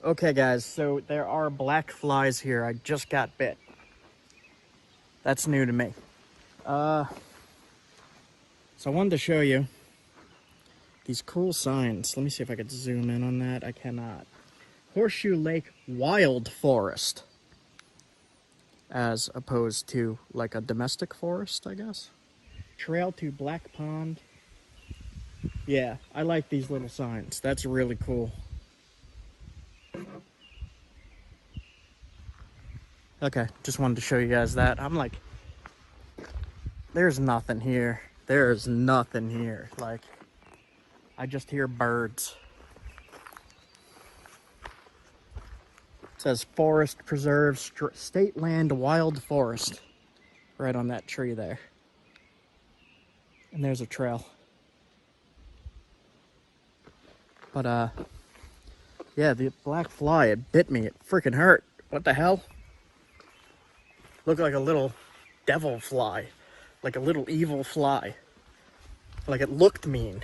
Okay guys, so there are black flies here. I just got bit. That's new to me. So I wanted to show you these cool signs. Let me see if I could zoom in on that. I cannot. Horseshoe Lake Wild Forest, as opposed to like a domestic forest, I guess. Trail to Black Pond. Yeah, I like these little signs. That's really cool. Okay, just wanted to show you guys that. I'm like, there's nothing here. There's nothing here. Like, I just hear birds. It says Forest Preserve, State Land Wild Forest. Right on that tree there. And there's a trail. But, yeah, the black fly, it bit me. It freaking hurt. What the hell? Looked like a little devil fly. Like a little evil fly. Like it looked mean.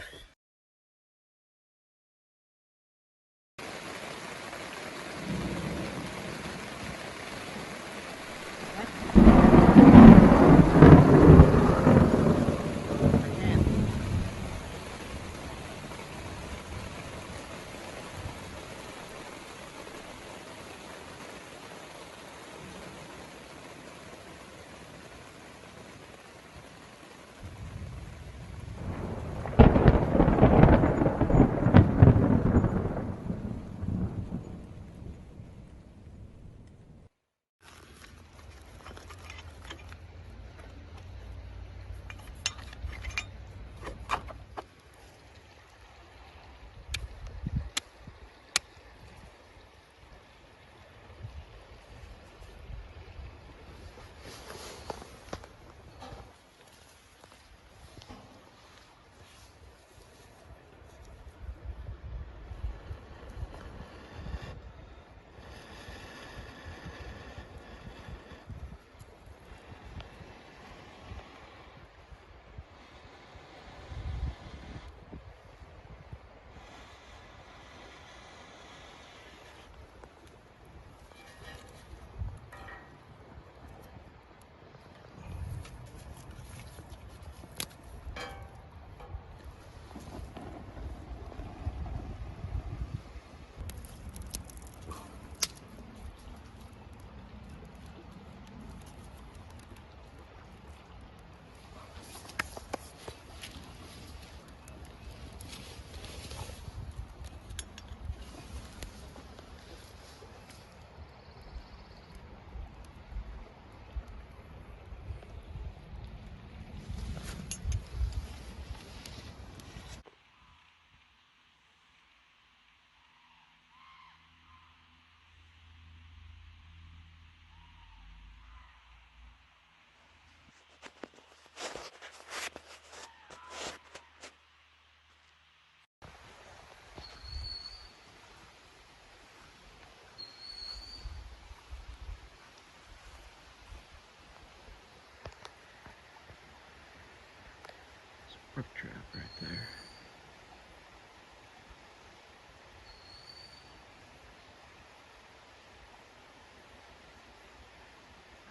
Brook trap right there.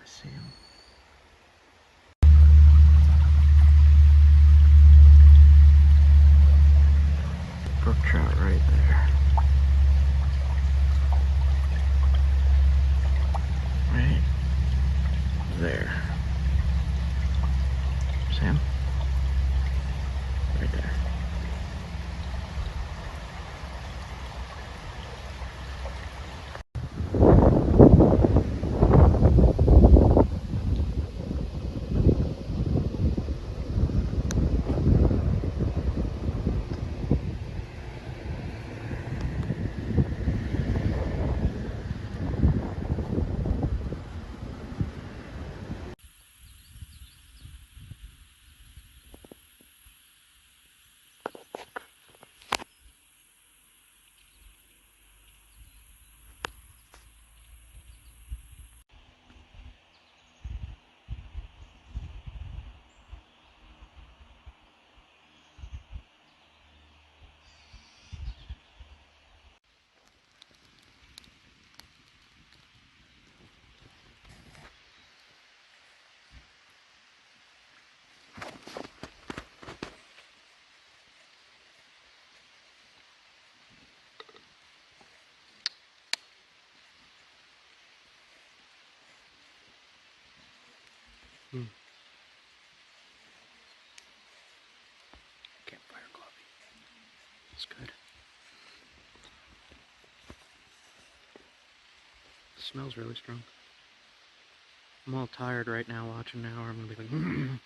I see him. Brook trout right there. Right there. See him? Right there. Campfire coffee. It's good. It smells really strong. I'm all tired right now watching now, or I'm gonna be like, oh.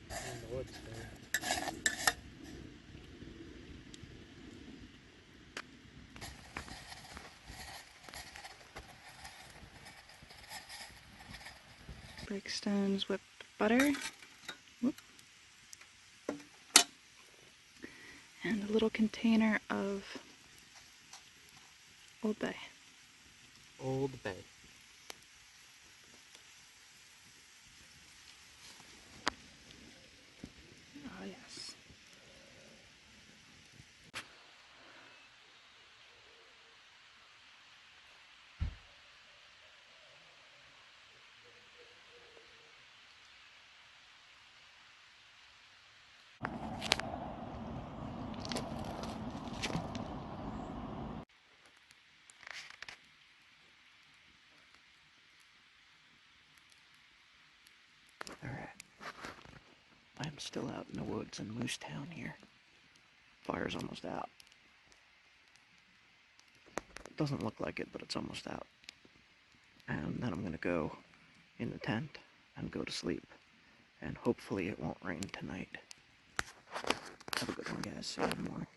In the woods there. Break stones, whipped butter. Whoop. And a little container of Old Bay. Old Bay. Oh, yes. Alright. I'm still out in the woods in Moose Town here. Fire's almost out. It doesn't look like it, but it's almost out. And then I'm gonna go in the tent and go to sleep. And hopefully it won't rain tonight. Have a good one, guys. See you in the morning.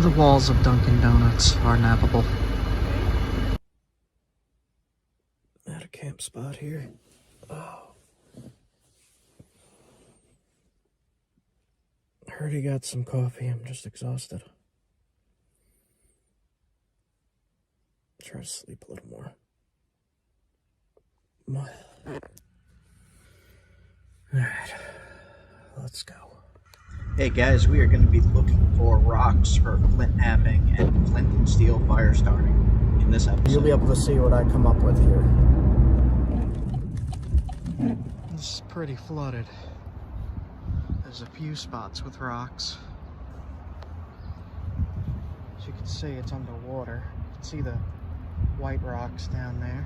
The walls of Dunkin' Donuts are nappable. At a camp spot here. Oh. Heard he got some coffee. I'm just exhausted. Try to sleep a little more. Alright, let's go. Hey guys, we are going to be looking for rocks for flint napping and flint and steel fire starting in this episode. You'll be able to see what I come up with here. This is pretty flooded. There's a few spots with rocks. As you can see, it's underwater. You can see the white rocks down there.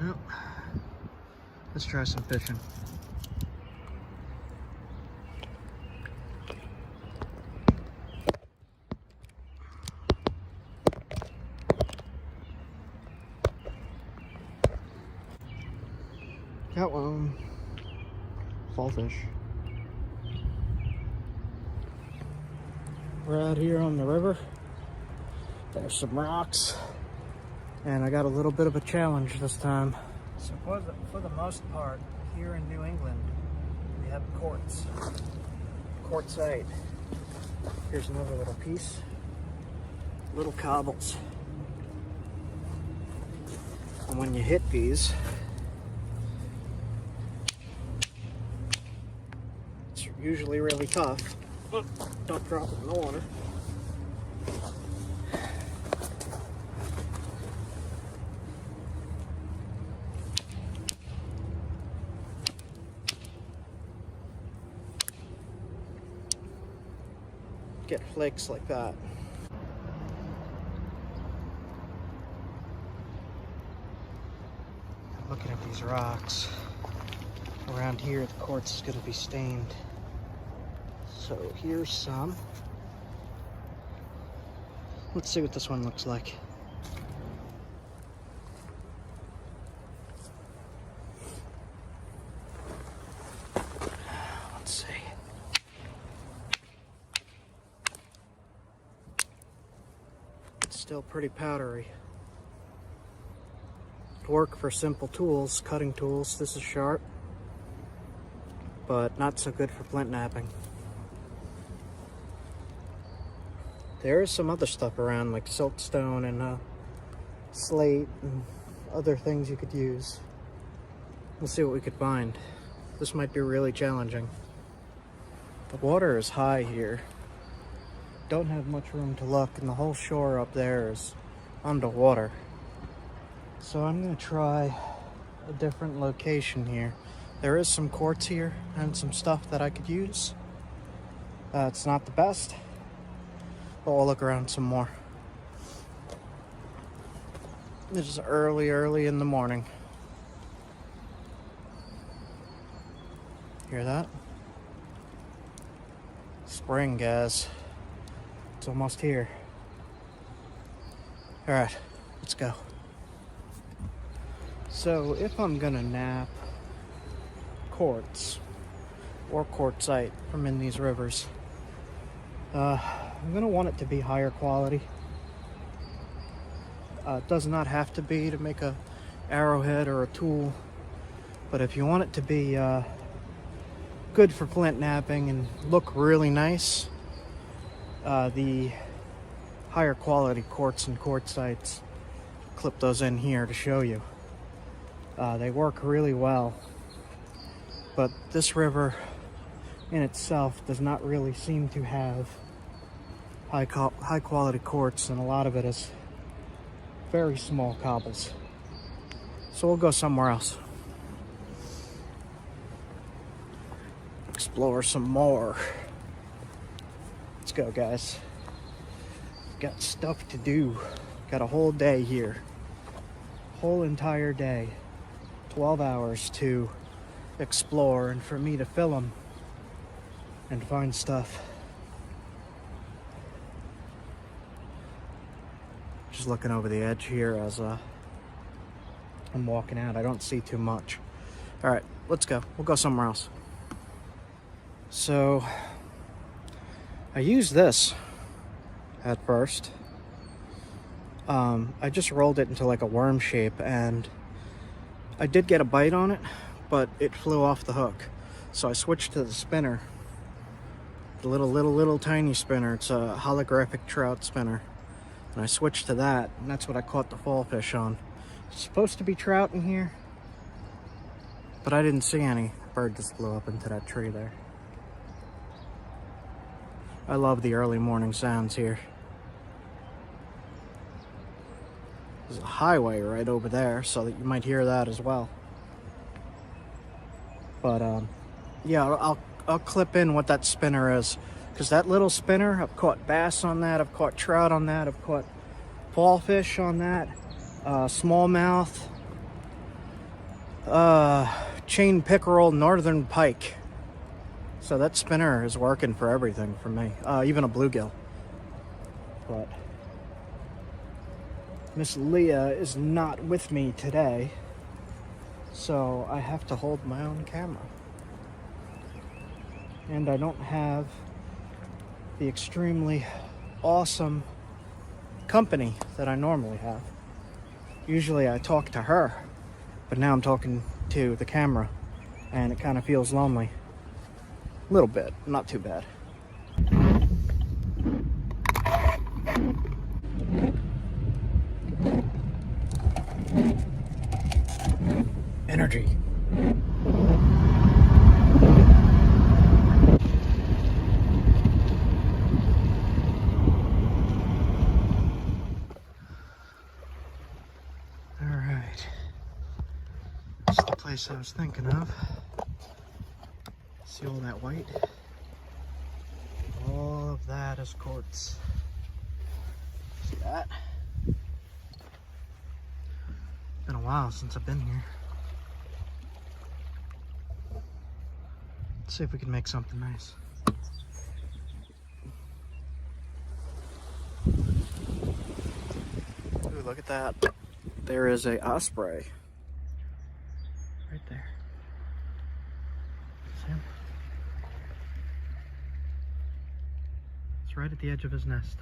Well, let's try some fishing. Got one. Fall fish. We're out here on the river. There's some rocks. And I got a little bit of a challenge this time. So for the most part, here in New England, we have quartz. Quartzite. Here's another little piece. Little cobbles. And when you hit these, it's usually really tough. Don't drop it in the water. Get flakes like that. Looking at these rocks. Around here, the quartz is going to be stained. So here's some. Let's see what this one looks like. Let's see. It's still pretty powdery. Work for simple tools, cutting tools. This is sharp, but not so good for flint knapping. There is some other stuff around, like siltstone and slate and other things you could use. We'll see what we could find. This might be really challenging. The water is high here. Don't have much room to look, and the whole shore up there is underwater. So I'm going to try a different location here. There is some quartz here and some stuff that I could use. It's not the best, but we'll look around some more. This is early in the morning. Hear that? Spring, guys. It's almost here. All right, let's go. So if I'm gonna nap quartz or quartzite from in these rivers, I'm gonna want it to be higher quality. It does not have to be to make a arrowhead or a tool, but if you want it to be good for flint knapping and look really nice, the higher quality quartz and quartzites, clip those in here to show you. They work really well, but this river in itself does not really seem to have high quality quartz, and a lot of it is very small cobbles. So we'll go somewhere else. Explore some more. Let's go, guys. Got stuff to do. Got a whole day here. Whole entire day. 12 hours to explore and for me to film and find stuff. Just looking over the edge here as I'm walking out. I don't see too much. All right, let's go. We'll go somewhere else. So I used this at first. I just rolled it into like a worm shape, and I did get a bite on it, but it flew off the hook. So I switched to the spinner, the little tiny spinner. It's a holographic trout spinner, and I switched to that, and that's what I caught the fall fish on. It's supposed to be trout in here, but I didn't see any. Bird just flew up into that tree there. I love the early morning sounds here. There's a highway right over there, so that you might hear that as well. But yeah, I'll clip in what that spinner is, because that little spinner, I've caught bass on that, I've caught trout on that, I've caught fall fish on that, smallmouth, chain pickerel, northern pike. So that spinner is working for everything for me, even a bluegill. But Miss Leah is not with me today, so I have to hold my own camera. And I don't have the extremely awesome company that I normally have. Usually I talk to her, but now I'm talking to the camera, and it kind of feels lonely. A little bit, not too bad. place I was thinking of. See all that white? All of that is quartz. See that? Been a while since I've been here. Let's see if we can make something nice. Ooh, look at that. There is a osprey. Right there. See him? It's right at the edge of his nest.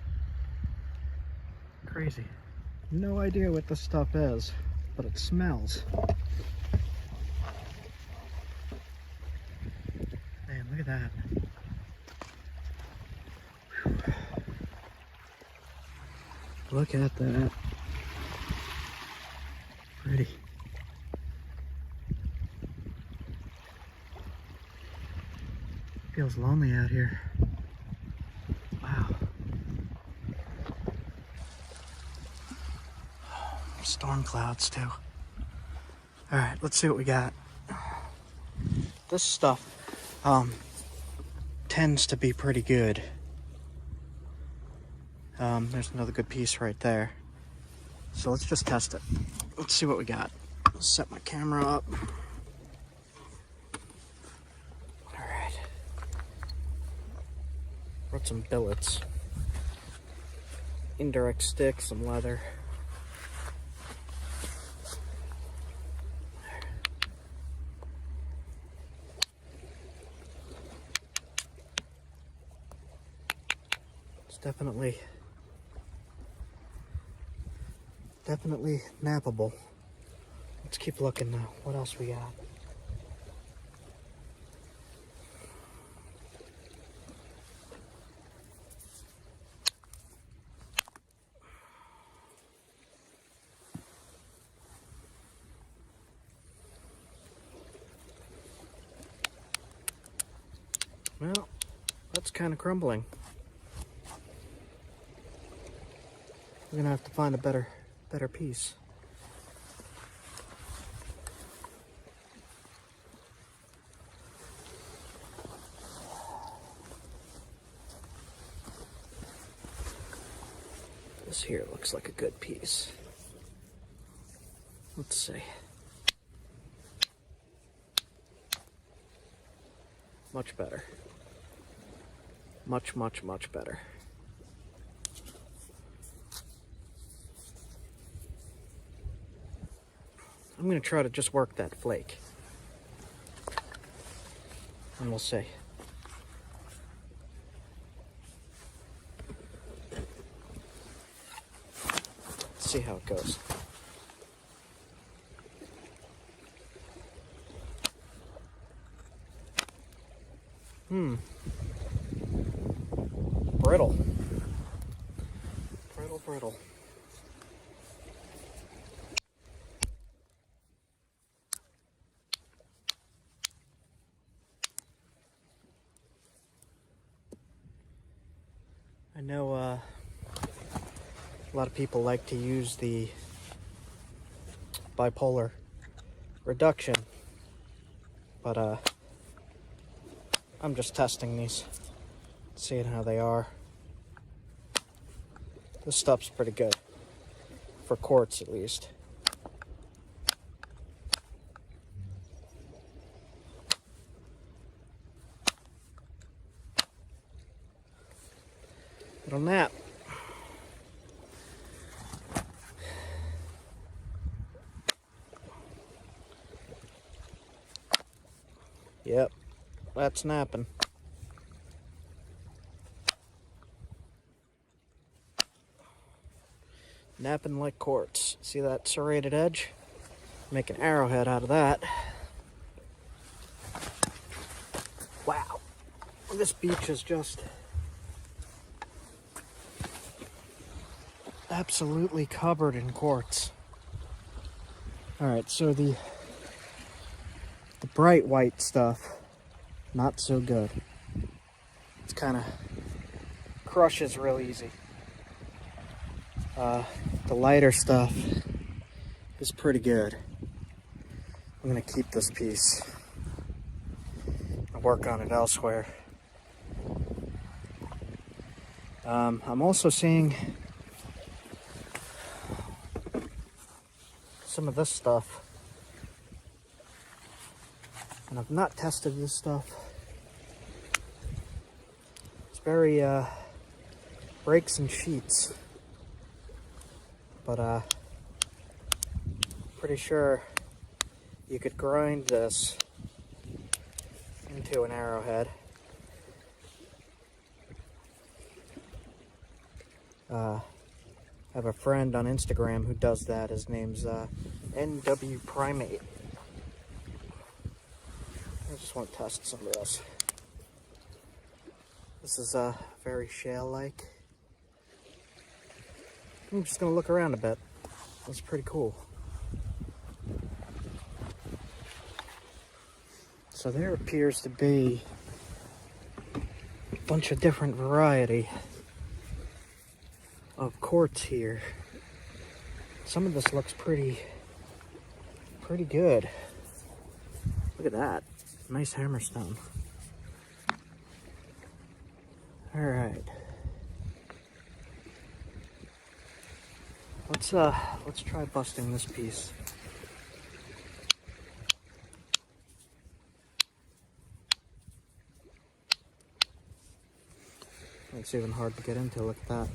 Crazy. No idea what this stuff is, but it smells. Man, look at that. Whew. Look at that. Pretty. Feels lonely out here. Wow. Storm clouds too. All right, let's see what we got. This stuff tends to be pretty good. There's another good piece right there. So let's just test it. Let's see what we got. I'll set my camera up. All right. Brought some billets. Indirect stick, some leather. It's definitely nappable. Let's keep looking now. What else we got? Well, that's kind of crumbling. We're gonna have to find a better piece. This here looks like a good piece. Let's see. Much better. Much better. I'm gonna try to just work that flake. And we'll see. Let's see how it goes. Brittle. Brittle. I know a lot of people like to use the bipolar reduction, but I'm just testing these, seeing how they are. This stuff's pretty good, for quartz at least. It'll nap. Yep, that's napping. Napping like quartz. See that serrated edge? Make an arrowhead out of that. Wow. This beach is just absolutely covered in quartz. Alright, so the bright white stuff, not so good. It's kind of crushes real easy. The lighter stuff is pretty good. I'm gonna keep this piece and work on it elsewhere. I'm also seeing some of this stuff, and I've not tested this stuff. It's very breaks and sheets, but pretty sure you could grind this into an arrowhead. I have a friend on Instagram who does that. His name's NW Primate. I just want to test some of this. This is very shale-like. I'm just gonna look around a bit. That's pretty cool. So there appears to be a bunch of different variety of quartz here. Some of this looks pretty good. Look at that. Nice hammerstone. All right. Let's try busting this piece. It's even hard to get into. Look at that.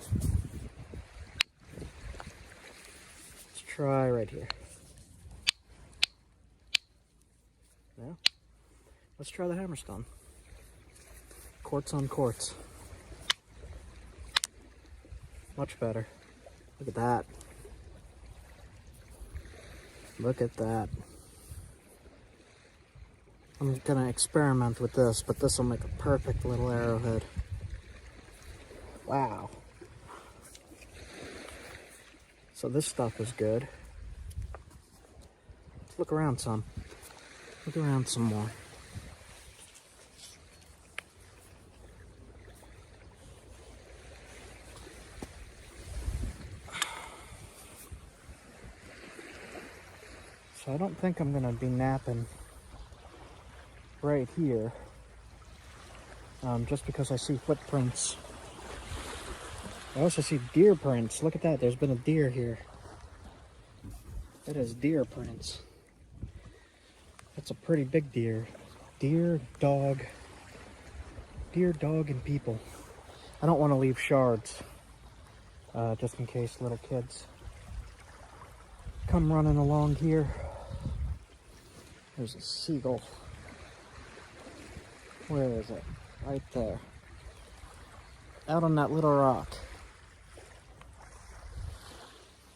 Let's try right here. Yeah. Let's try the hammerstone. Quartz on quartz. Much better. Look at that. Look at that. I'm gonna experiment with this, but this will make a perfect little arrowhead. Wow. So this stuff is good. Let's look around some. Look around some more. So I don't think I'm gonna be napping right here, just because I see footprints. I also see deer prints. Look at that, there's been a deer here. That is deer prints. That's a pretty big deer. Deer, dog, and people. I don't want to leave shards, just in case little kids come running along here. There's a seagull. Where is it? Right there. Out on that little rock.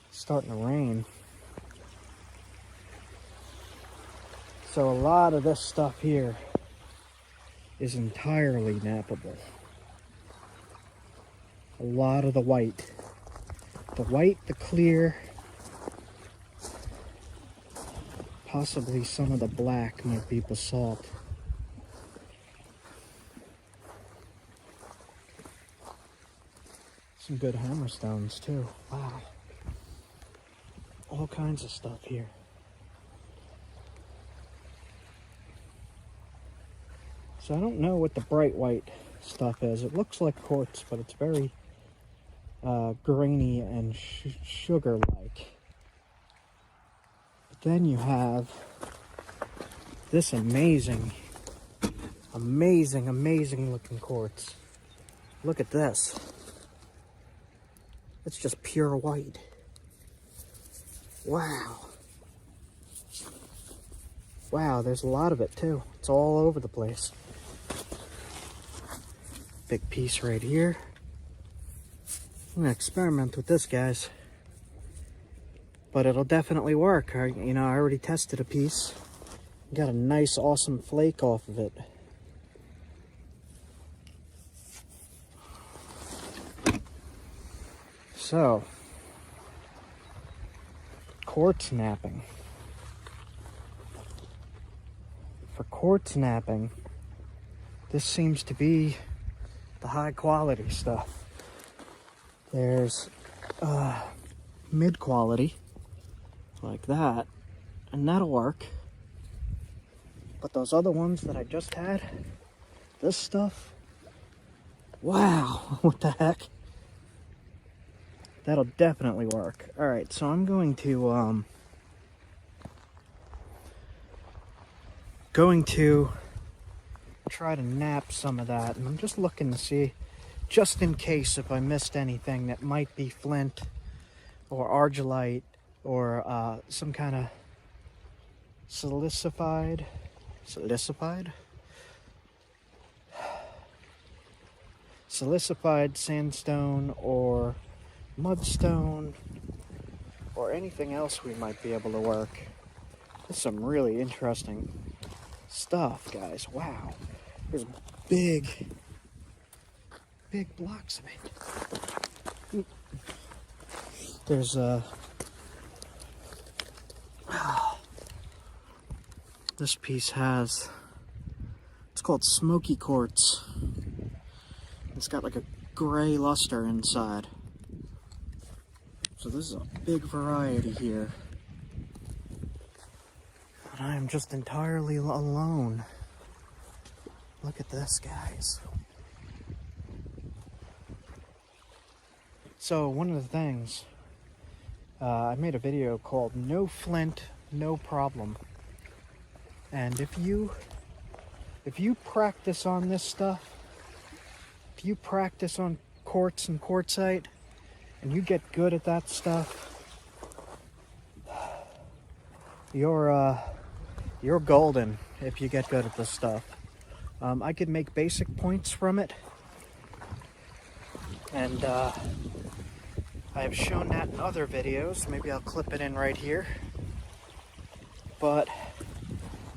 It's starting to rain. So a lot of this stuff here is entirely nappable. A lot of the white. The white, the clear, possibly some of the black might be basalt. Some good hammerstones too. Wow. All kinds of stuff here. So I don't know what the bright white stuff is. It looks like quartz, but it's very grainy and sugar-like. But then you have this amazing looking quartz. Look at this. It's just pure white. Wow. Wow, there's a lot of it too. It's all over the place. Big piece right here. I'm gonna experiment with this, guys. But it'll definitely work. I already tested a piece. Got a nice, awesome flake off of it. So, quartz napping. For quartz napping, this seems to be the high quality stuff. There's mid quality, like that, and that'll work. But those other ones that I just had, this stuff, wow, what the heck? That'll definitely work. All right, so I'm going to try to nap some of that, and I'm just looking to see, just in case if I missed anything that might be flint or argillite or some kind of silicified sandstone or mudstone or anything else we might be able to work. This is some really interesting stuff, guys. Wow. There's big blocks of it. There's this piece has, it's called smoky quartz. It's got like a gray luster inside. So this is a big variety here. But I am just entirely alone. Look at this, guys. So one of the things, I made a video called No Flint, No Problem. And if you practice on this stuff, if you practice on quartz and quartzite, and you get good at that stuff, you're golden if you get good at this stuff. I could make basic points from it, and I have shown that in other videos. Maybe I'll clip it in right here. But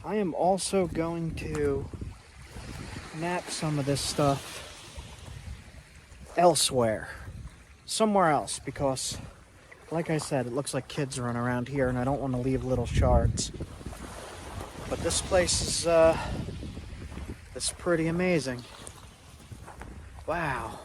I am also going to nap some of this stuff elsewhere, somewhere else, because like I said, it looks like kids run around here and I don't want to leave little shards. But this place is it's pretty amazing. Wow.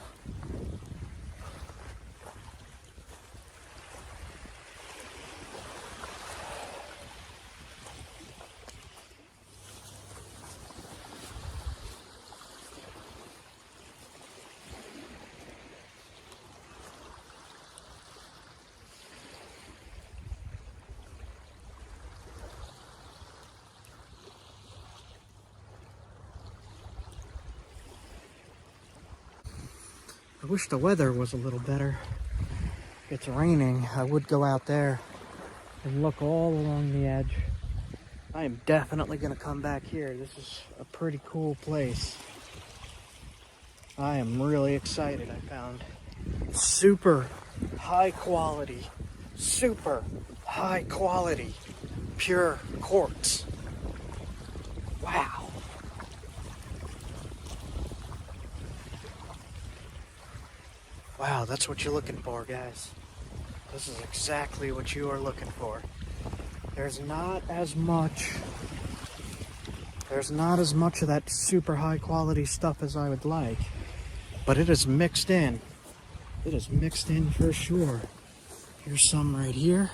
I wish the weather was a little better. It's raining. I would go out there and look all along the edge. I am definitely going to come back here. This is a pretty cool place. I am really excited. I found super high quality pure quartz. Wow. Wow, that's what you're looking for, guys. This is exactly what you are looking for. There's not as much of that super high quality stuff as I would like, but it is mixed in. It is mixed in for sure. Here's some right here.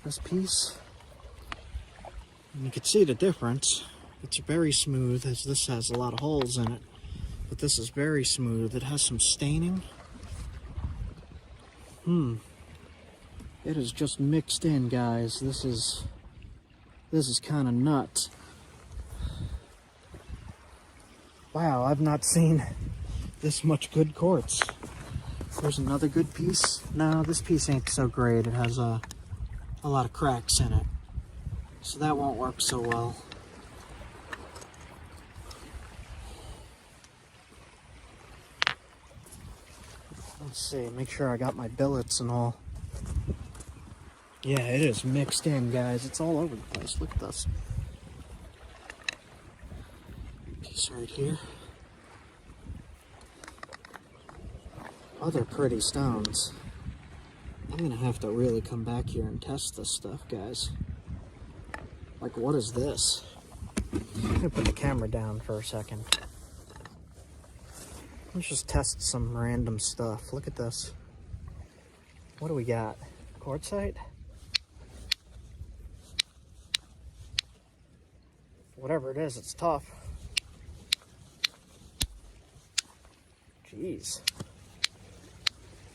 This piece. And you can see the difference. It's very smooth, as this has a lot of holes in it. But this is very smooth. It has some staining. It is just mixed in, guys. This is kind of nuts. Wow, I've not seen this much good quartz. There's another good piece. No, this piece ain't so great. It has a lot of cracks in it. So that won't work so well. Let's see, make sure I got my billets and all. Yeah, it is mixed in, guys. It's all over the place. Look at this. Piece right here. Other pretty stones. I'm gonna have to really come back here and test this stuff, guys. Like, what is this? I'm gonna put the camera down for a second. Let's just test some random stuff. Look at this. What do we got? Quartzite? Whatever it is, it's tough. Jeez.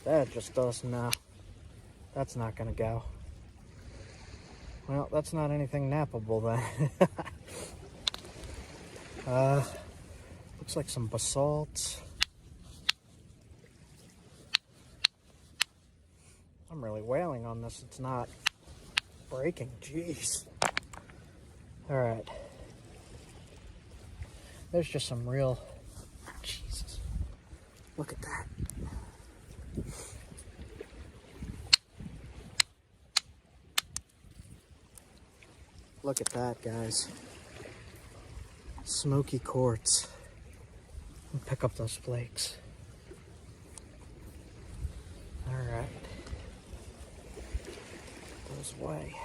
That just does not. That's not gonna go. Well, that's not anything nappable then. Looks like some basalt. I'm really wailing on this. It's not breaking. Jeez. All right. There's just some real. Jesus. Look at that. Look at that, guys. Smoky quartz. Pick up those flakes. All right. Goes away.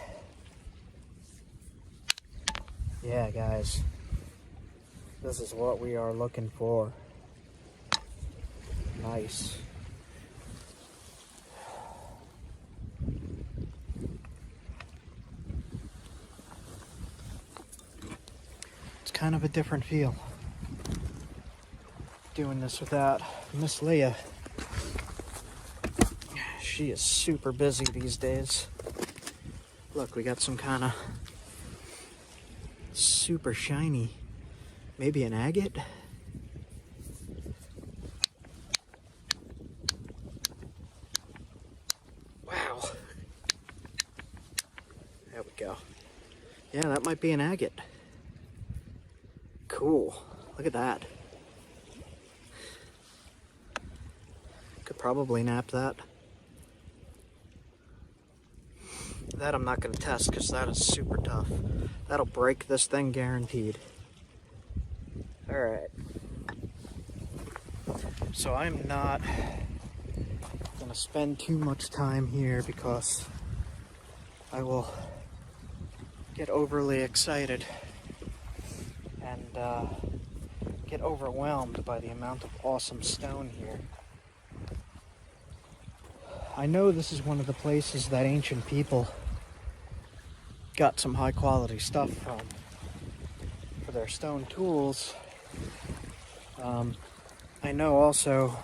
Yeah, guys. This is what we are looking for. Nice. It's kind of a different feel doing this without Miss Leah. She is super busy these days. Look, we got some kind of super shiny, maybe an agate? Wow. There we go. Yeah, that might be an agate. Cool. Look at that. Could probably nap that. That I'm not going to test because that is super tough. That'll break this thing guaranteed. Alright. So I'm not going to spend too much time here because I will get overly excited and get overwhelmed by the amount of awesome stone here. I know this is one of the places that ancient people got some high quality stuff from for their stone tools. I know also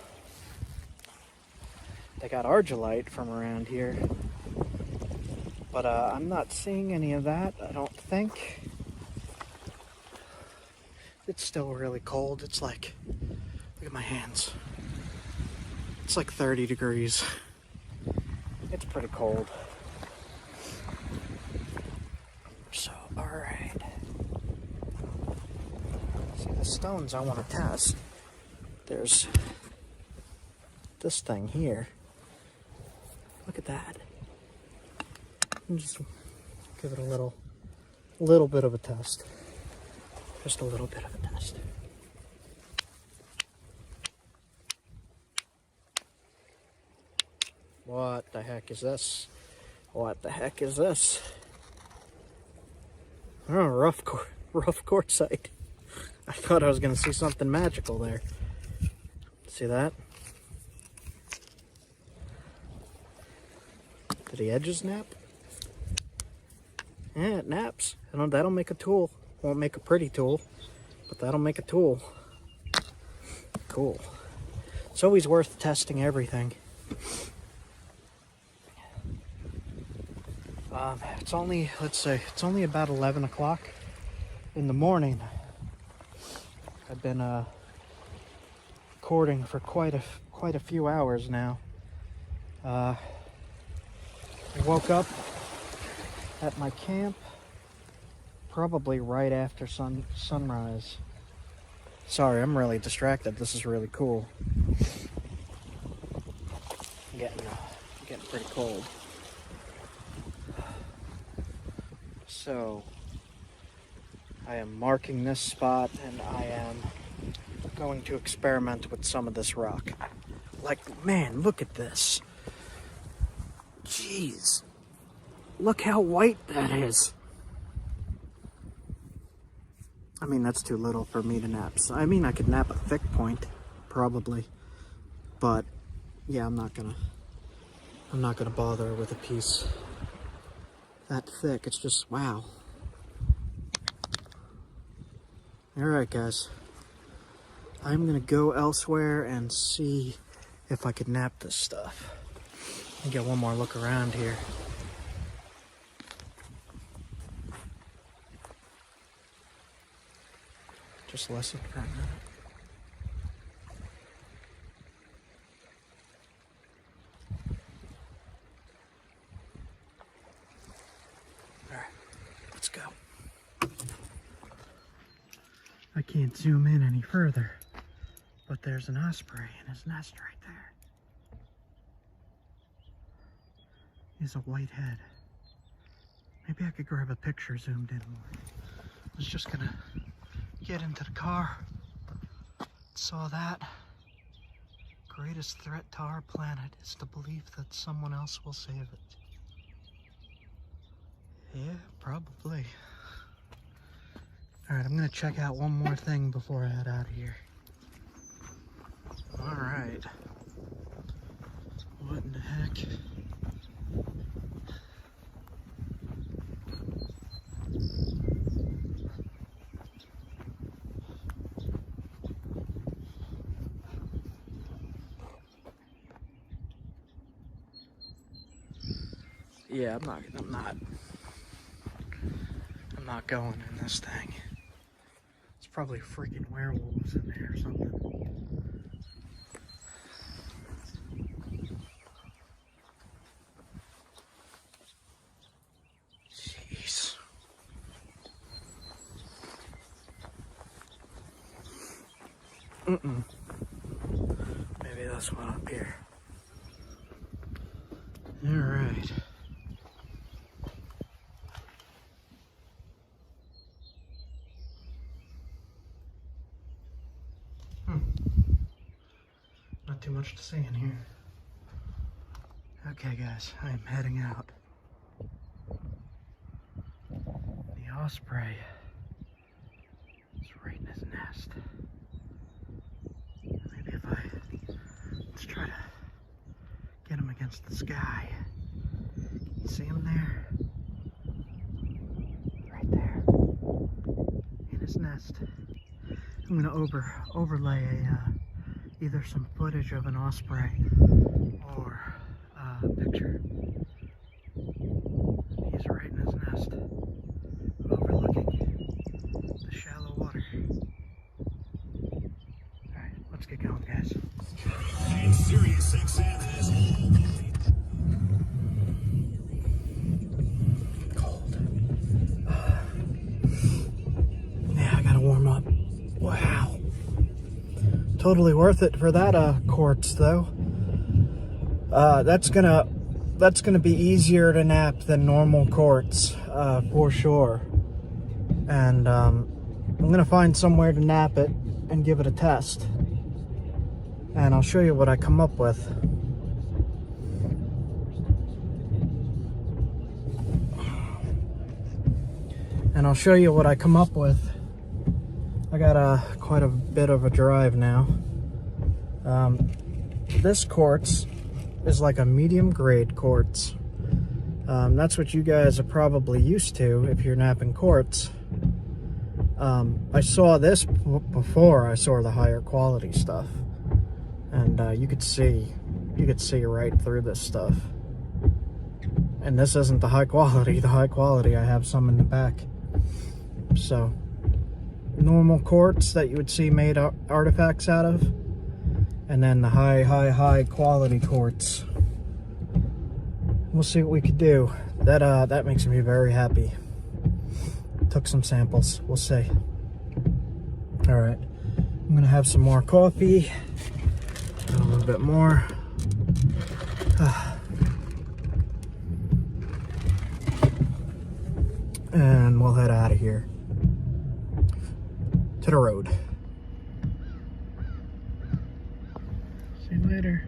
they got argillite from around here, but I'm not seeing any of that, I don't think. It's still really cold. It's like, look at my hands. It's like 30 degrees. It's pretty cold. So, alright. See, the stones I want to test. There's this thing here. Look at that. And just give it a little bit of a test. Just a little bit of a test. What the heck is this? What the heck is this? Oh, rough quartzite. I thought I was going to see something magical there. See that? Did the edges nap? Yeah, it naps. That'll make a tool. Won't make a pretty tool, but that'll make a tool. Cool. It's always worth testing everything. It's only, let's say, it's only about 11 o'clock in the morning. I've been recording for quite a few hours now. I woke up at my camp probably right after sunrise. Sorry, I'm really distracted. This is really cool. I'm getting pretty cold. So, I am marking this spot and I am going to experiment with some of this rock. Like, man, look at this. Jeez. Look how white that is. I mean, that's too little for me to nap. So, I mean, I could nap a thick point, probably. But, yeah, I'm not gonna bother with a piece that thick. It's just, wow. Alright guys, I'm gonna go elsewhere and see if I could nap this stuff. Let me get one more look around here. Just listen for a minute. Alright, let's go. I can't zoom in any further, but there's an osprey in his nest right there. He's a white head. Maybe I could grab a picture zoomed in more. I was just gonna get into the car. Saw that. Greatest threat to our planet is the belief that someone else will save it. Yeah, probably. Alright, I'm gonna check out one more thing before I head out of here. Alright. What in the heck? Yeah, I'm not going in this thing. It's probably freaking werewolves in there or something. Jeez. Maybe this one up here. Alright. Not too much to see in here. Okay guys, I am heading out. The osprey is right in his nest. Maybe if let's try to get him against the sky. You see him there? Right there. In his nest. I'm gonna overlay either some footage of an osprey or a picture. He's right in his nest, overlooking the shallow water. Alright, let's get going, guys. And Sirius XM has Cold. Yeah, I gotta warm up. Wow. Totally worth it for that quartz though. That's gonna be easier to nap than normal quartz, for sure. And I'm gonna find somewhere to nap it and give it a test. And I'll show you what I come up with. I got quite a bit of a drive now. This quartz is like a medium grade quartz. That's what you guys are probably used to if you're napping quartz. I saw this before I saw the higher quality stuff, and you could see right through this stuff. And this isn't the high quality. The high quality, I have some in the back. So normal quartz that you would see made artifacts out of, and then the high quality quartz. We'll see what we could do. That makes me very happy. Took some samples. We'll see. All right, I'm gonna have some more coffee, and a little bit more. And we'll head out of here to the road. See you later.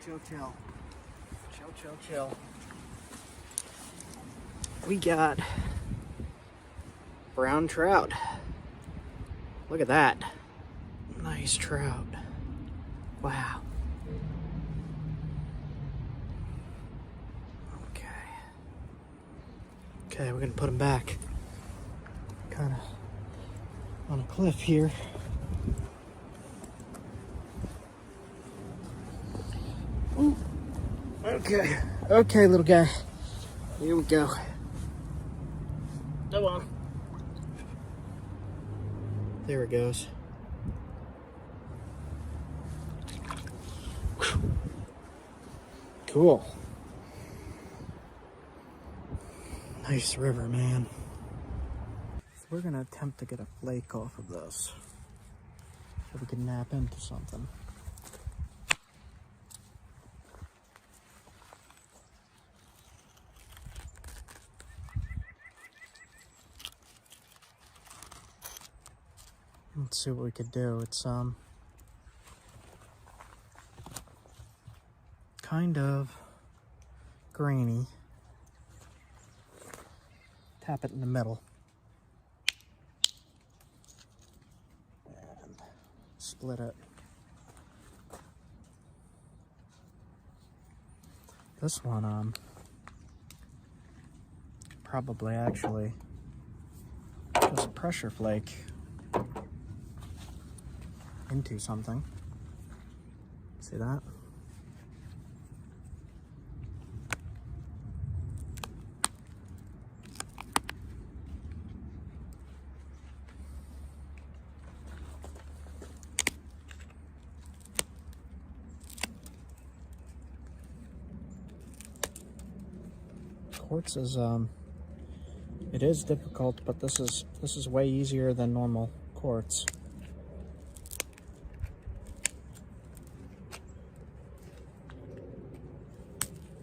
Chill. Chill. We got brown trout. Look at that. Nice trout. Wow. Okay, we're gonna put them back. Kind of on a cliff here. Ooh. Okay, little guy. Here we go. Come on. There it goes. Cool. Nice river, man. So we're gonna attempt to get a flake off of this so we can nap into something. Let's see what we could do. It's kind of grainy. Tap it in the middle. And split it. This one, probably actually just a pressure flake into something. See that? Quartz is it is difficult, but this is way easier than normal quartz.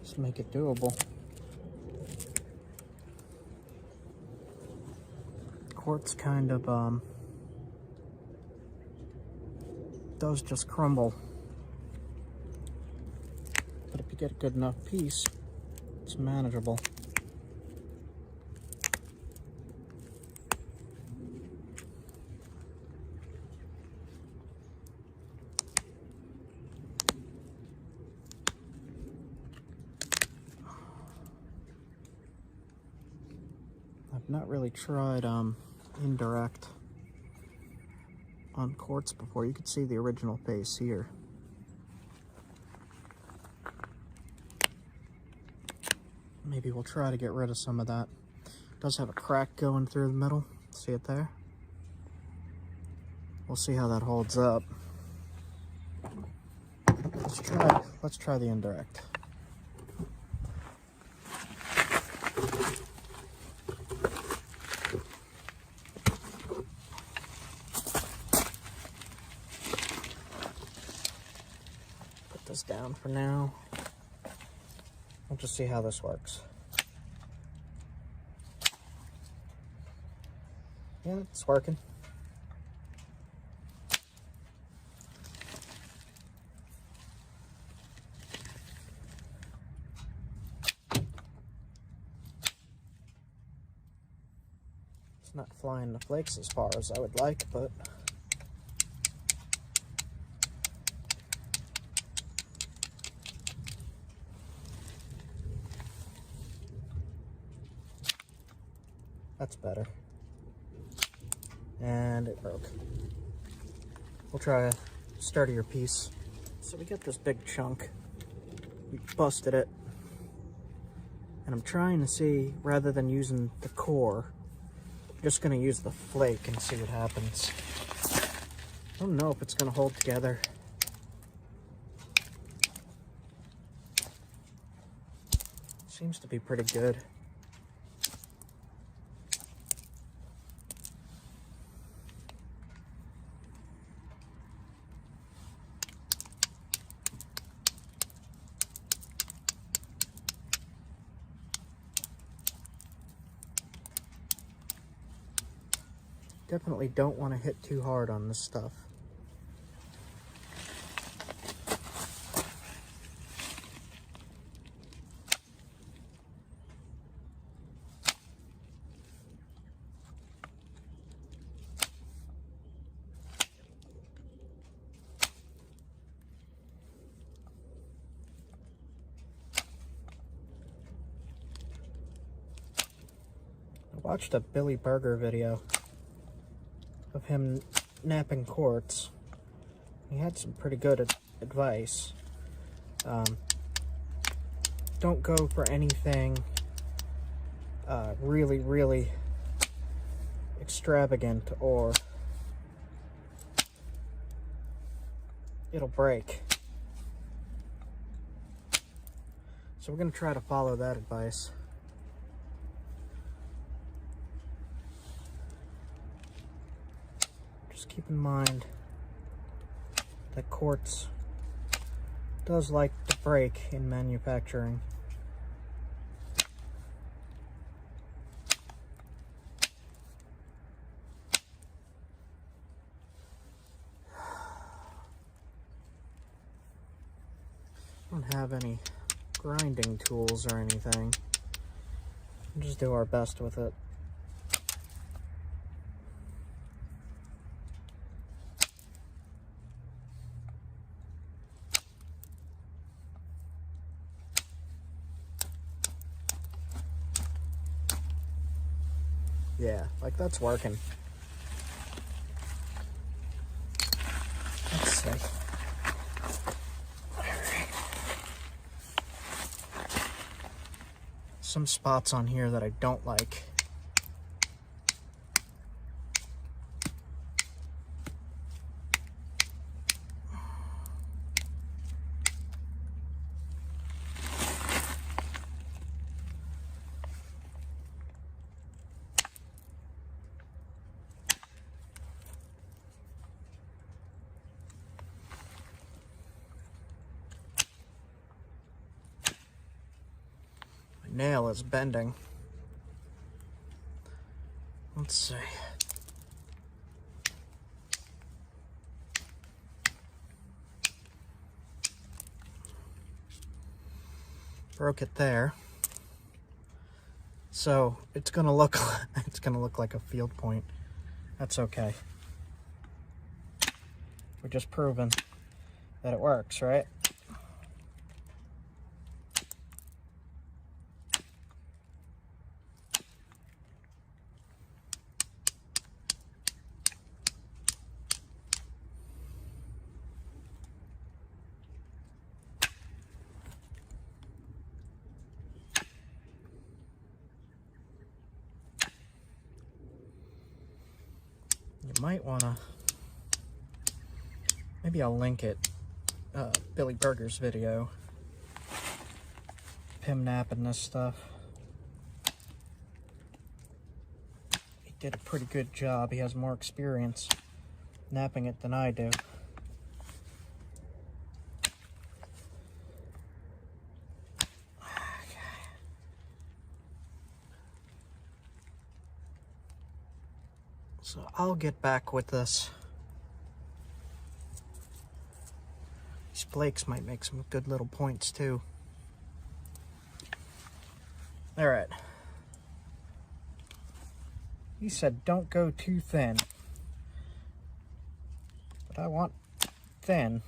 Just make it doable. Quartz kind of does just crumble, but if you get a good enough piece, it's manageable. I've not really tried indirect on quartz before. You can see the original face here. Maybe we'll try to get rid of some of that. It does have a crack going through the middle. See it there? We'll see how that holds up. Let's try the indirect. Put this down for now. We'll just see how this works. Yeah, it's working. It's not flying the flakes as far as I would like, but that's better. And it broke. We'll try a sturdier piece. So we got this big chunk. We busted it. And I'm trying to see, rather than using the core, I'm just gonna use the flake and see what happens. I don't know if it's gonna hold together. Seems to be pretty good. Definitely don't want to hit too hard on this stuff. watched a Billy Burger video of him napping quartz. He had some pretty good advice. Don't go for anything really, really extravagant, or it'll break. So we're going to try to follow that advice. Just keep in mind that quartz does like to break in manufacturing. I don't have any grinding tools or anything. We'll just do our best with it. Yeah, like that's working. Let's see. Some spots on here that I don't like. Nail is bending. Let's see. Broke it there. So it's gonna look like a field point. That's okay. We're just proving that it works, right? You might wanna, maybe I'll link it, Billy Burger's video, him napping this stuff. He did a pretty good job. He has more experience napping it than I do. So I'll get back with this. These flakes might make some good little points too. All right. He said don't go too thin. But I want thin.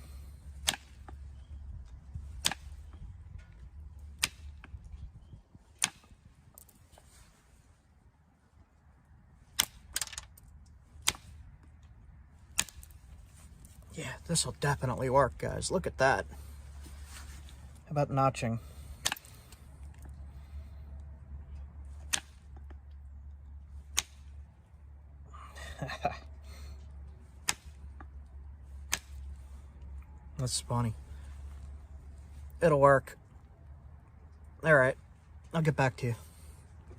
Yeah, this will definitely work, guys. Look at that. How about notching? That's funny. It'll work. All right, I'll get back to you.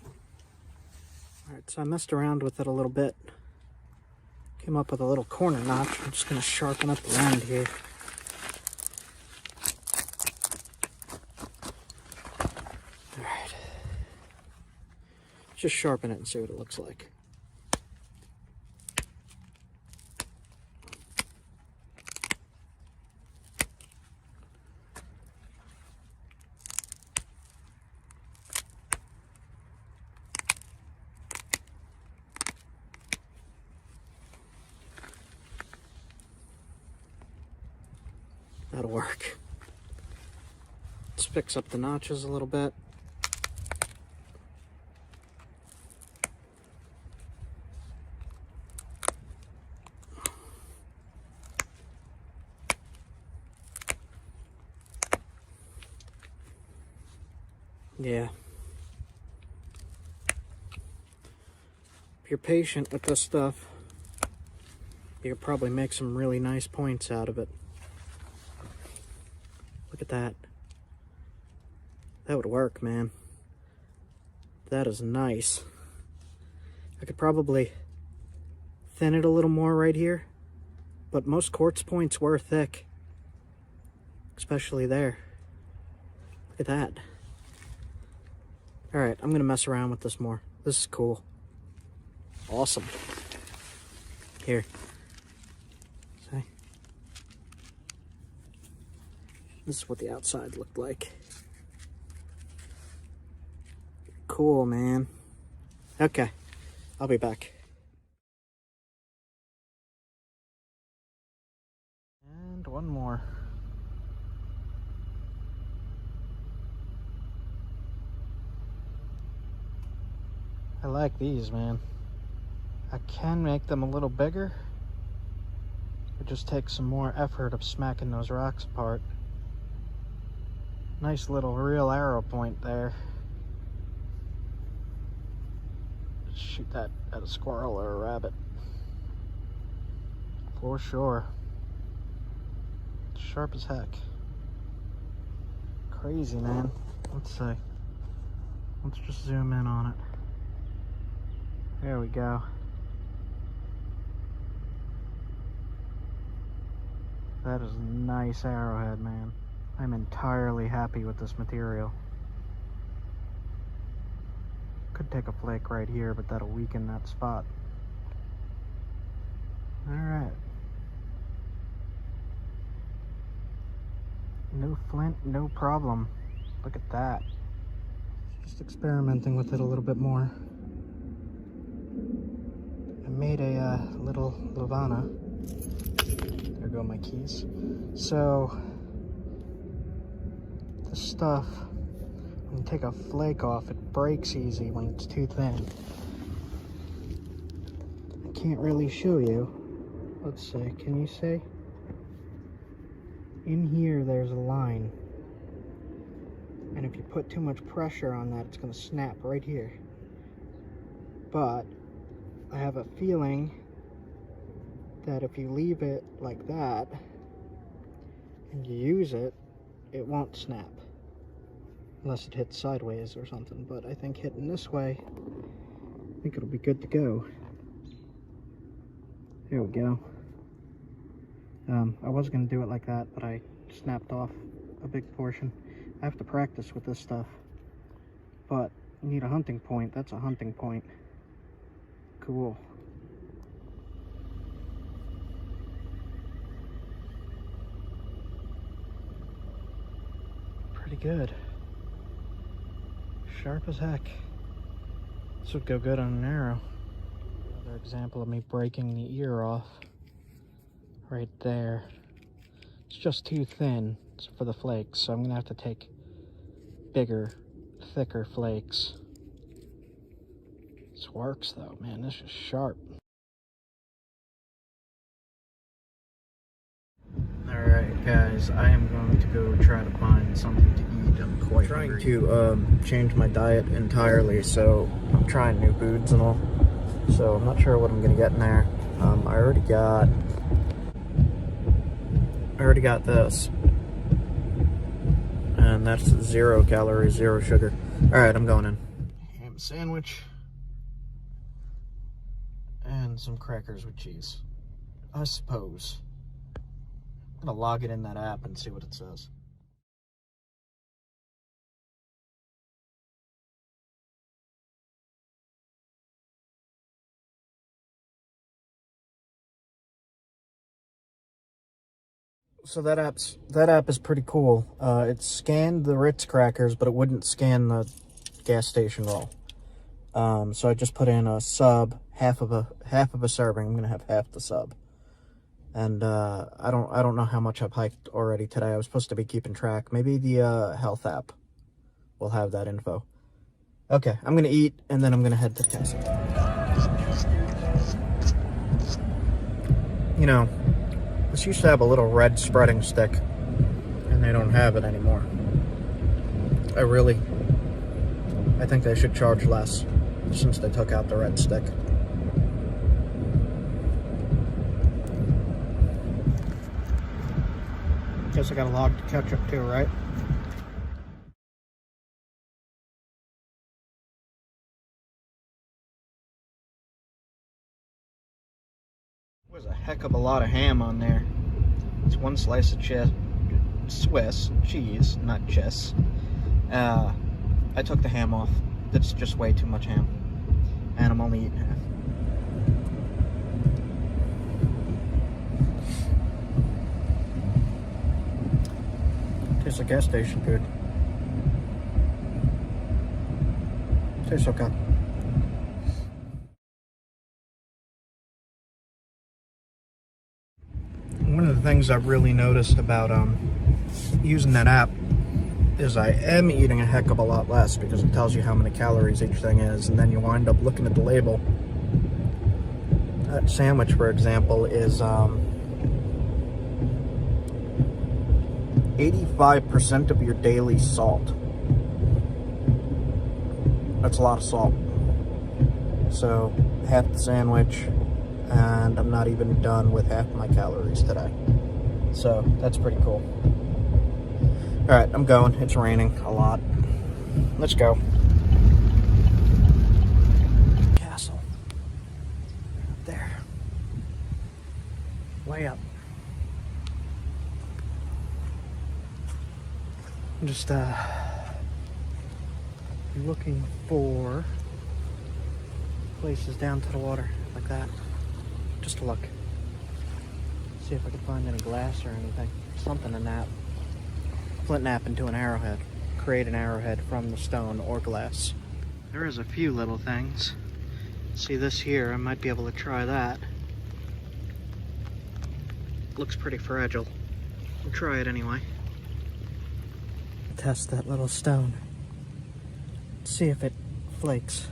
All right, so I messed around with it a little bit. Came up with a little corner notch. I'm just going to sharpen up the end here. All right. Just sharpen it and see what it looks like. That'll work. Let's fix up the notches a little bit. Yeah. If you're patient with this stuff, you could probably make some really nice points out of it. Look at that. That would work, man. That is nice. I could probably thin it a little more right here, but most quartz points were thick, especially there. Look at that. All right, I'm gonna mess around with this more. This is cool. Awesome. Here. See? This is what the outside looked like. Cool, man. Okay, I'll be back. And one more. I like these, man. I can make them a little bigger. It just takes some more effort of smacking those rocks apart. Nice little real arrow point there. Shoot that at a squirrel or a rabbit. For sure. Sharp as heck. Crazy, man. Let's see. Let's just zoom in on it. There we go. That is a nice arrowhead, man. I'm entirely happy with this material. Could take a flake right here, but that'll weaken that spot. Alright. No flint, no problem. Look at that. Just experimenting with it a little bit more. I made a little Lavana. There go my keys. So, the stuff, when you take a flake off, it breaks easy when it's too thin. I can't really show you. Let's see, can you see? In here, there's a line. And if you put too much pressure on that, it's going to snap right here. But I have a feeling that if you leave it like that and you use it, it won't snap. Unless it hits sideways or something. But I think hitting this way, I think it'll be good to go. There we go. I was going to do it like that, but I snapped off a big portion. I have to practice with this stuff. But you need a hunting point. That's a hunting point. Cool. Pretty good. Sharp as heck. This would go good on an arrow. Another example of me breaking the ear off. Right there. It's just too thin for the flakes, so I'm gonna have to take bigger, thicker flakes. This works though, man. This is sharp. Alright guys, I am going to go try to find something to eat. I'm quite trying to change my diet entirely, so I'm trying new foods and all. So I'm not sure what I'm gonna get in there. I already got this, and that's 0 calories, 0 sugar. All right, I'm going in. Ham sandwich and some crackers with cheese, I suppose. I'm gonna log it in that app and see what it says. So that app is pretty cool. It scanned the Ritz crackers, but it wouldn't scan the gas station roll. So I just put in a sub, half of a serving. I'm gonna have half the sub. And I don't know how much I've hiked already today. I was supposed to be keeping track. Maybe the health app will have that info. Okay, I'm gonna eat and then I'm gonna head to Castle. You know, this used to have a little red spreading stick, and they don't have it anymore. I really I think they should charge less since they took out the red stick. Guess I got a log to catch up to, right? There's a heck of a lot of ham on there. It's one slice of Swiss cheese, not cheese. I took the ham off. That's just way too much ham. And I'm only eating half. Tastes like gas station food. Tastes okay. One of the things I've really noticed about using that app is I am eating a heck of a lot less because it tells you how many calories each thing is, and then you wind up looking at the label. That sandwich, for example, is 85% of your daily salt. That's a lot of salt. So half the sandwich, and I'm not even done with half my calories today. So that's pretty cool. All right, I'm going. It's raining a lot. Let's go. Castle. Up there. Way up. I'm just looking for places down to the water like that. Just to look. See if I can find any glass or anything. Something in that. Flint nap into an arrowhead. Create an arrowhead from the stone or glass. There is a few little things. See this here, I might be able to try that. Looks pretty fragile. We'll try it anyway. Test that little stone. See if it flakes.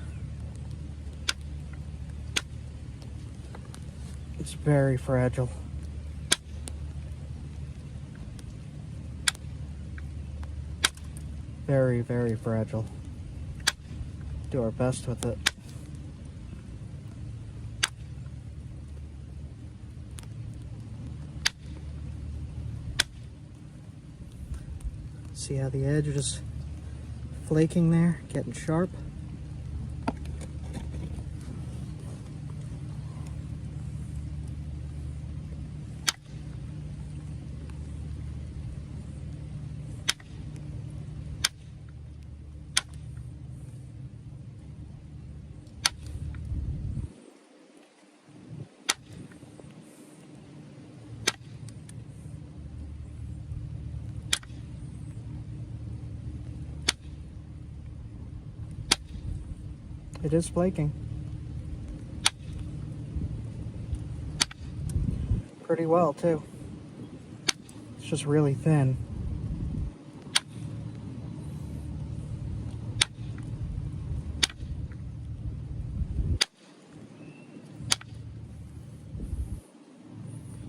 It's very fragile. Very, very fragile. Do our best with it. See how the edge is flaking there, getting sharp? It is flaking. Pretty well, too. It's just really thin.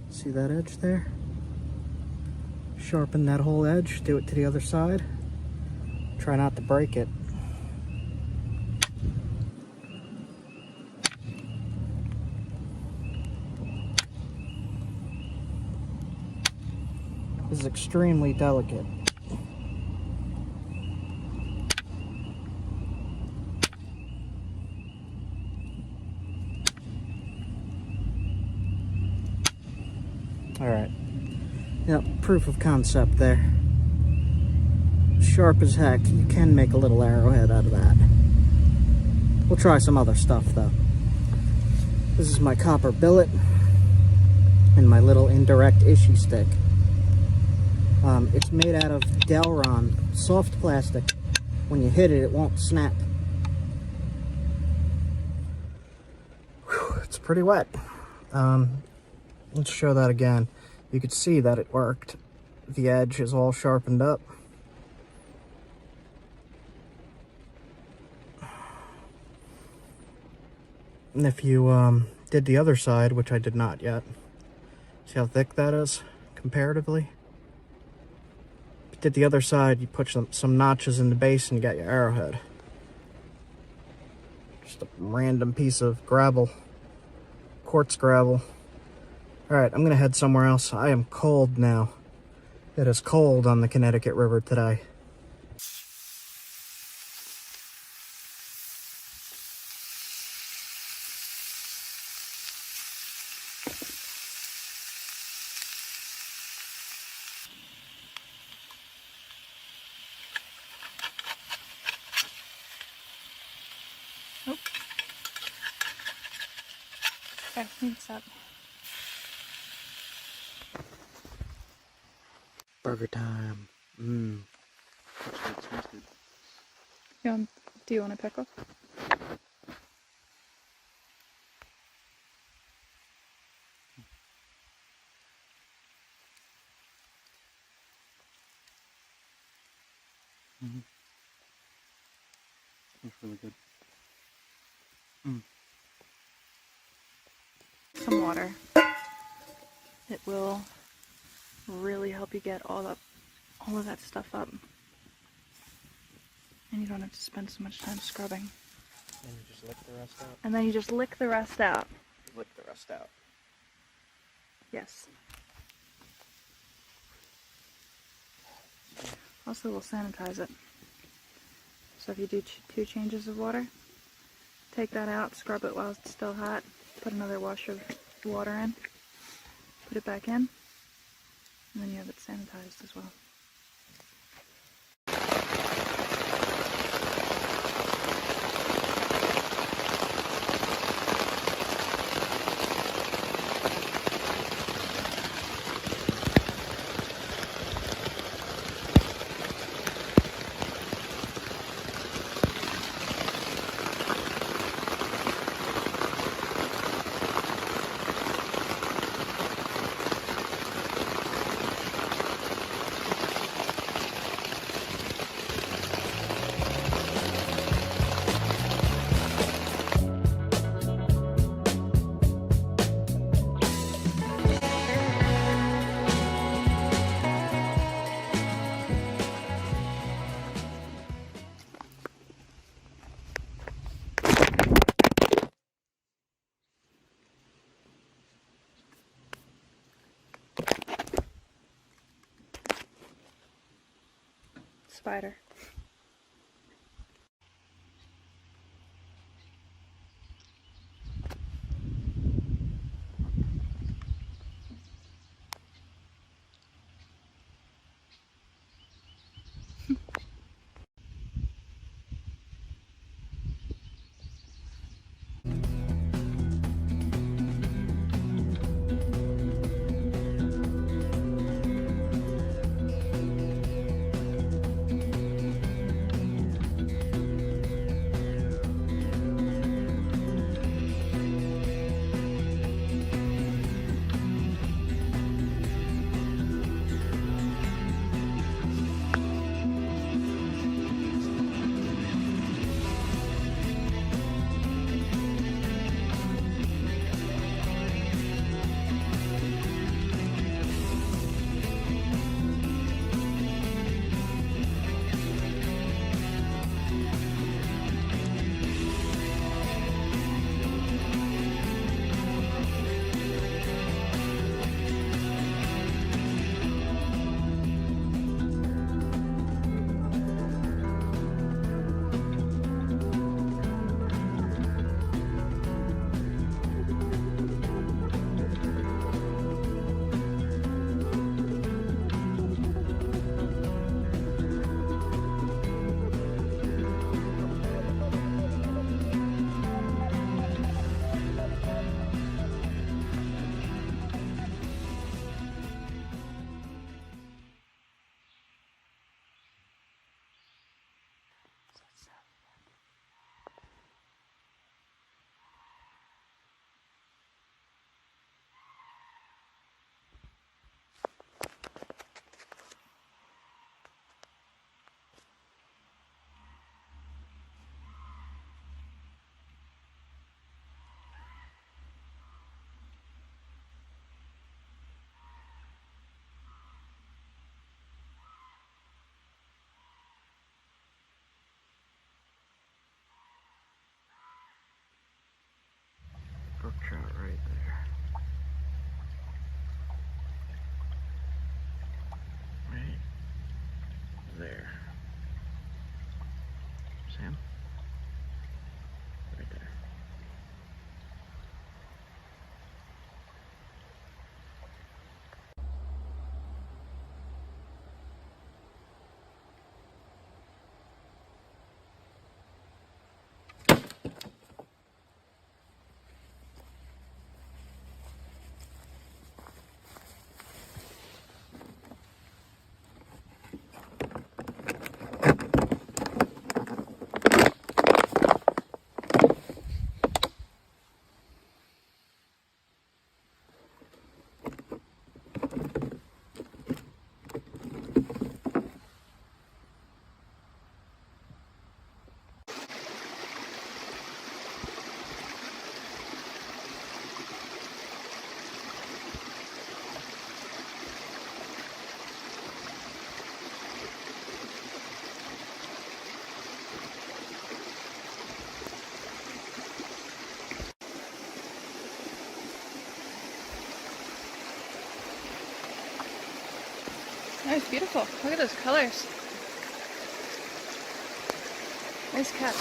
See that edge there? Sharpen that whole edge, do it to the other side. Try not to break it. This is extremely delicate. All right. Yep, proof of concept there. Sharp as heck. You can make a little arrowhead out of that. We'll try some other stuff though. This is my copper billet and my little indirect ishii stick. It's made out of Delron, soft plastic. When you hit it, it won't snap. Whew, it's pretty wet. Let's show that again. You could see that it worked. The edge is all sharpened up. And if you did the other side, which I did not yet, see how thick that is comparatively? If you did the other side, you put some notches in the base and you got your arrowhead. Just a random piece of gravel, quartz gravel. All right, I'm gonna head somewhere else. I am cold now. It is cold on the Connecticut River today. Oh. Okay, needs up. Burger time. Mmm. Do you want a pickle? That's really good. Some water. It will really help you get all of that stuff up. And you don't have to spend so much time scrubbing. And you just lick the rest out? And then you just lick the rest out. Lick the rest out. Yes. Also, we'll sanitize it. So if you do 2 changes of water, take that out, scrub it while it's still hot, put another wash of water in, put it back in, and then you have it sanitized as well. Spider. trout right there. Right there. Sam? Right there. That was beautiful. Look at those colors. Nice catch.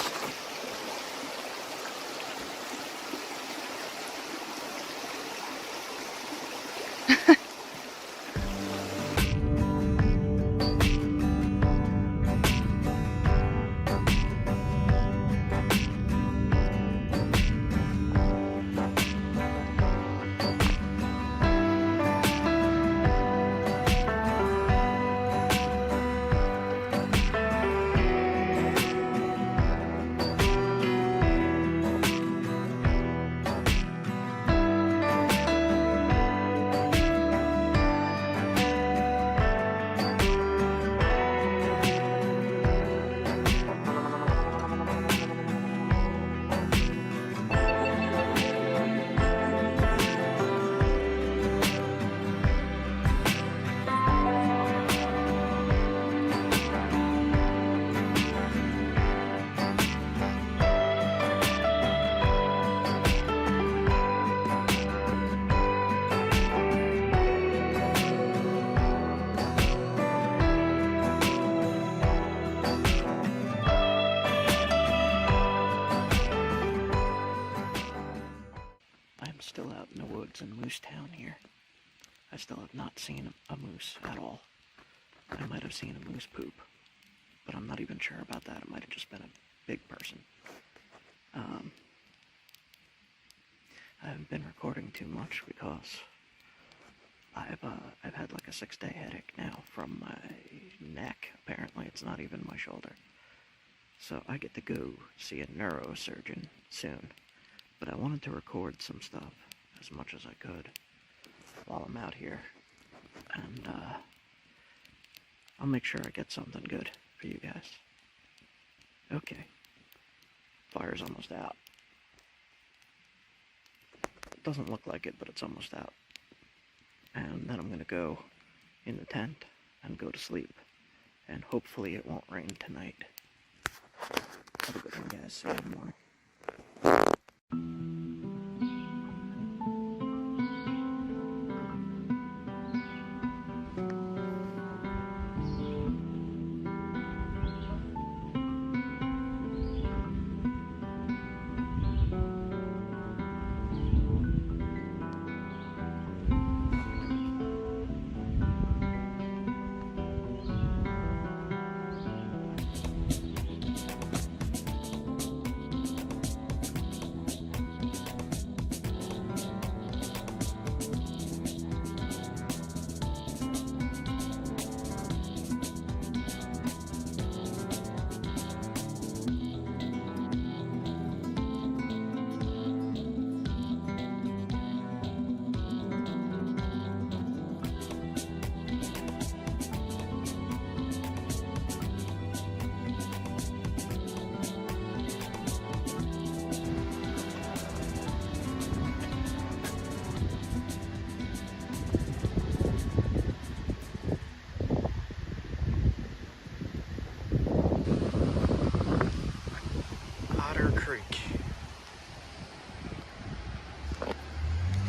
I'm still out in the woods in Moose Town here. I still have not seen a moose at all. I might have seen a moose poop, but I'm not even sure about that. It might have just been a big person. I haven't been recording too much because I've had like a 6-day headache now from my neck. Apparently it's not even my shoulder. So I get to go see a neurosurgeon soon. But I wanted to record some stuff as much as I could while I'm out here. And I'll make sure I get something good for you guys. Okay. Fire's almost out. Doesn't look like it, but it's almost out. And then I'm gonna go in the tent and go to sleep. And hopefully it won't rain tonight. Have a good one, guys. See you in the morning.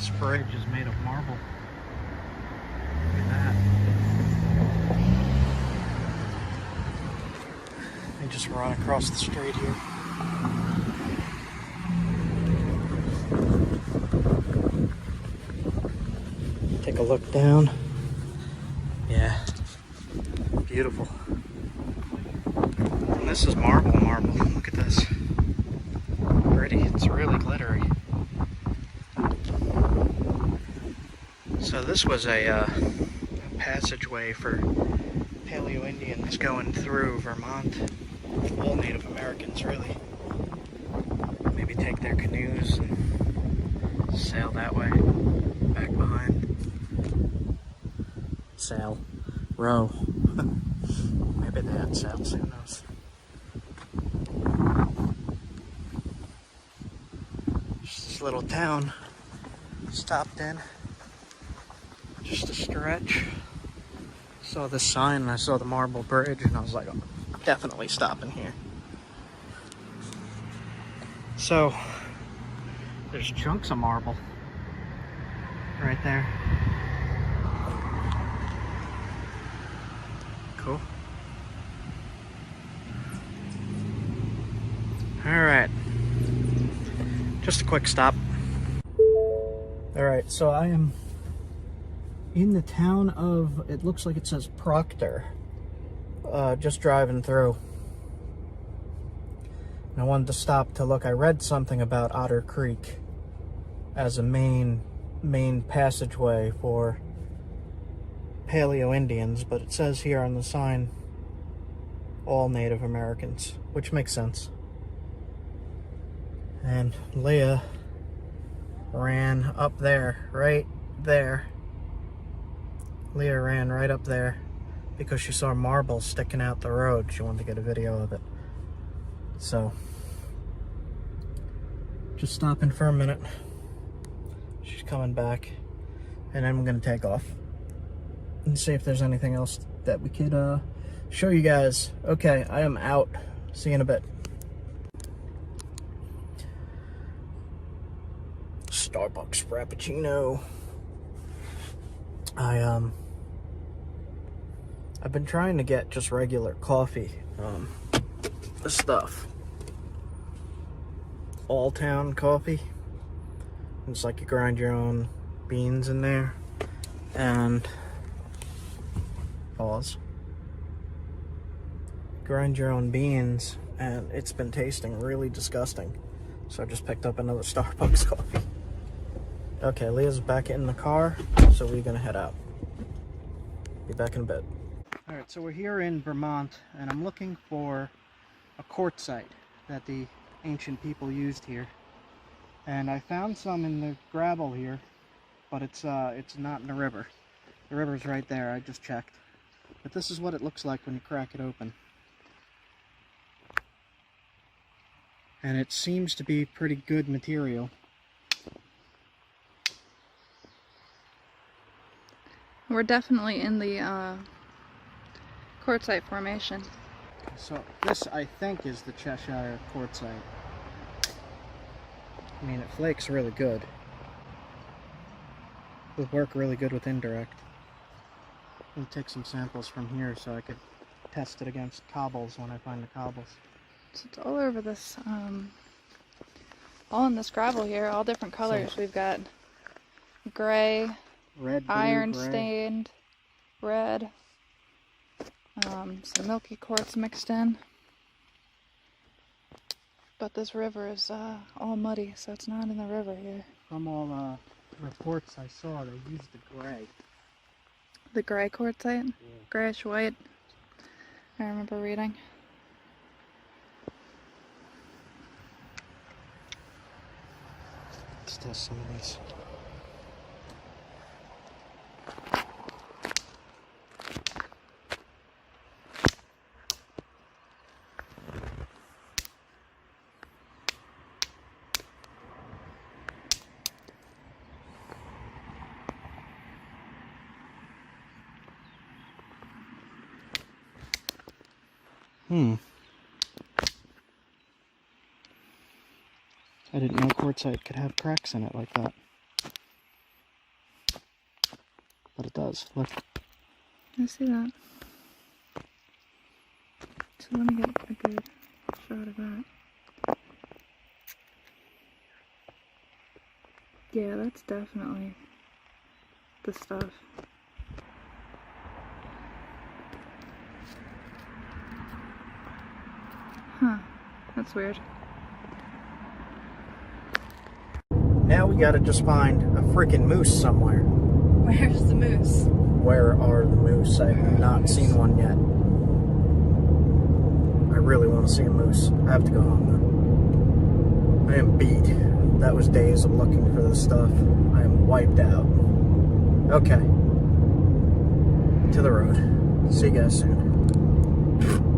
This bridge is made of marble. Look at that. They just run across the street here. Take a look down. Yeah, beautiful. And this is marble. Look at this. Pretty. It's really glittery. So this was a passageway for Paleo-Indians going through Vermont. All Native Americans, really. Maybe take their canoes and sail that way, back behind. Sail. Row. Maybe they had sails, who knows. Just this little town. Stopped in. Just a stretch. Saw this sign and I saw the marble bridge and I was like, oh, definitely stopping here. So, there's chunks of marble right there. Cool. Alright. Just a quick stop. Alright, so I am in the town of, it looks like it says Proctor. Just driving through. And I wanted to stop to look. I read something about Otter Creek as a main passageway for Paleo-Indians, but it says here on the sign, all Native Americans, which makes sense. And Leah ran up there, right there. Leah ran right up there because she saw marble sticking out the road. She wanted to get a video of it. So, just stopping for a minute. She's coming back, and I'm gonna take off and see if there's anything else that we could show you guys. Okay, I am out. See you in a bit. Starbucks Frappuccino. I've been trying to get just regular coffee. This stuff. All Town coffee. It's like you grind your own beans in there. And pause. Grind your own beans, and it's been tasting really disgusting. So I just picked up another Starbucks coffee. Okay, Leah's back in the car, so we're gonna head out. Be back in a bit. Alright, so we're here in Vermont, and I'm looking for a quartzite that the ancient people used here. And I found some in the gravel here, but it's not in the river. The river's right there, I just checked. But this is what it looks like when you crack it open. And it seems to be pretty good material. We're definitely in the quartzite formation. So this, I think, is the Cheshire quartzite. I mean, it flakes really good. It would work really good with indirect. Let me take some samples from here so I could test it against cobbles when I find the cobbles. So it's all over this, all in this gravel here, all different colors. So, we've got gray, red, blue, iron gray. stained, red, some milky quartz mixed in. But this river is all muddy, so it's not in the river here. From all reports I saw, they used the gray. The gray quartzite? Yeah. Grayish white. I remember reading. Let's test some of these. I didn't know quartzite could have cracks in it like that. But it does. Look. I see that. So let me get a good shot of that. Yeah, that's definitely the stuff. Huh, that's weird. Now we gotta just find a freaking moose somewhere. Where's the moose? Where are the moose? I have not seen one yet. I really want to see a moose. I have to go home though. I am beat. That was days of looking for this stuff. I am wiped out. Okay. To the road. See you guys soon.